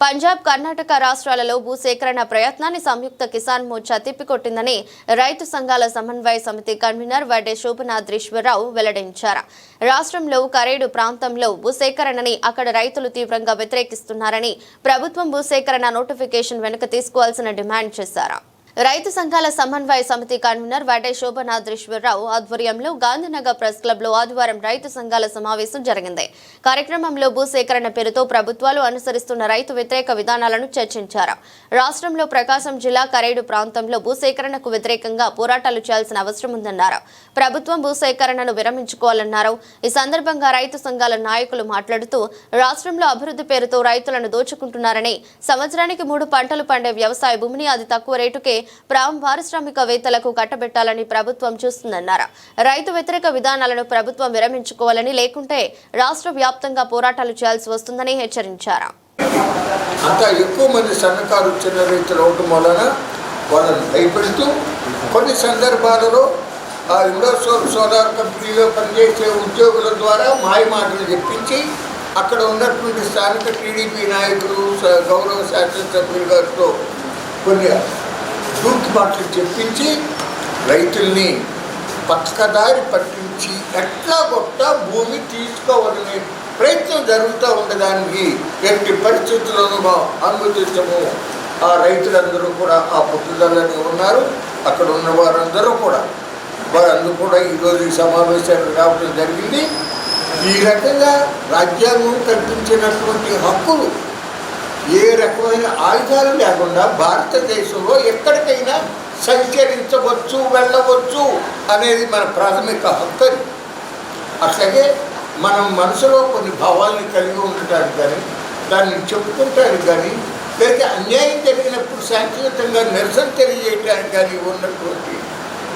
పంజాబ్, కర్ణాటక రాష్ట్రాలలో భూసేకరణ ప్రయత్నాన్ని సంయుక్త కిసాన్ మోర్చా తిప్పికొట్టిందని రైతు సంఘాల సమన్వయ సమితి కన్వీనర్ వడ్డే శోభనాద్రీశ్వరరావు వెల్లడించారు. రాష్ట్రంలో కరేడు ప్రాంతంలో భూసేకరణని అక్కడ రైతులు తీవ్రంగా వ్యతిరేకిస్తున్నారని, ప్రభుత్వం భూసేకరణ నోటిఫికేషన్ వెనుక తీసుకోవాల్సిన డిమాండ్ చేశారు. రైతు సంఘాల సమన్వయ సమితి కన్వీనర్ వడ్డే శోభనాద్రీశ్వరరావు ఆధ్వర్యంలో గాంధీనగర్ ప్రెస్ క్లబ్ లో ఆదివారం రైతు సంఘాల సమావేశం జరిగింది. కార్యక్రమంలో భూసేకరణ పేరుతో ప్రభుత్వాలు అనుసరిస్తున్న రైతు వ్యతిరేక విధానాలను చర్చించారు. రాష్ట్రంలో ప్రకాశం జిల్లా కరేడు ప్రాంతంలో భూసేకరణకు వ్యతిరేకంగా పోరాటాలు చేయాల్సిన అవసరం ఉందన్నారు. ప్రభుత్వం భూసేకరణను విరమించుకోవాలన్నారు. ఈ సందర్భంగా రైతు సంఘాల నాయకులు మాట్లాడుతూ, రాష్ట్రంలో అభివృద్ధి పేరుతో రైతులను దోచుకుంటున్నారని, సంవత్సరానికి 3 పంటలు పండే వ్యవసాయ భూమిని అతి తక్కువ రేటుకే పారిశ్రామికవేత్తలకు కట్టబెట్టాలని ప్రభుత్వం చూస్తుందన్నారు. రైతు వ్యతిరేక విధానాలను ప్రభుత్వం విరమించుకోవాలని, లేకుంటే రాష్ట్ర వ్యాప్తంగా పోరాటాలు చేయాల్సి వస్తుందని హెచ్చరించారు. అంతా ఎక్కువ మంది సన్నకారు చిన్న రైతులు అవడం వలన వాళ్ళని భయపెడుతూ కొన్ని సందర్భాలలో ఇండోసోల్ సోలార్ కంపెనీలో పనిచేసే ఉద్యోగుల ద్వారా మాయమాటలు చెప్పించి అక్కడ ఉన్నటువంటి స్థానిక టీడీపీ నాయకులు, గౌరవ శాసనసభ్యుల గారితో కొన్ని దూకి మాటలు చెప్పించి రైతుల్ని పక్కదారి పట్టించి ఎట్లా కొట్ట భూమి తీసుకోవాలనే ప్రయత్నం జరుగుతూ ఉండడానికి ఎట్టి పరిస్థితుల్లోనూ అనుమతించము. ఆ రైతులందరూ కూడా ఆ పట్టుదలని ఉన్నారు. అక్కడ ఉన్న వారందరూ కూడా ఈరోజు ఈ సమావేశానికి రావడం జరిగింది. ఈ రకంగా రాజ్యాంగం కల్పించినటువంటి హక్కులు ఏ రకమైన ఆయుధాలు లేకుండా భారతదేశంలో ఎక్కడికైనా సంచరించవచ్చు, వెళ్ళవచ్చు అనేది మన ప్రాథమిక హక్కు. అట్లాగే మనం మనసులో కొన్ని భావాల్ని కలిగి ఉండటానికి కానీ, దాన్ని చెప్పుకుంటానికి కానీ, లేదా అన్యాయం జరిగినప్పుడు శాంతియుతంగా నిరసన తెలియజేయడానికి కానీ ఉన్నటువంటి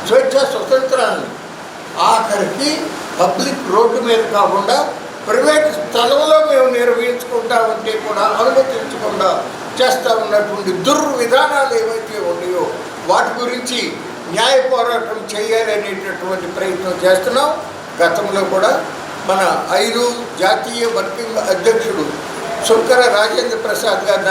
స్వేచ్ఛా స్వతంత్రాన్ని ఆఖరికి పబ్లిక్ రోడ్డు మీద కాకుండా ప్రైవేట్ స్థలంలో మేము నిర్వహించుకుంటామంటే కూడా అనుమతించకుండా చేస్తూ ఉన్నటువంటి దుర్విధానాలు ఏవైతే ఉన్నాయో వాటి గురించి న్యాయ పోరాటం చేయాలనేటటువంటి ప్రయత్నం చేస్తున్నాం. గతంలో కూడా మన 5 జాతీయ వర్కింగ్ అధ్యక్షుడు శుంకర రాజేంద్ర ప్రసాద్ గారి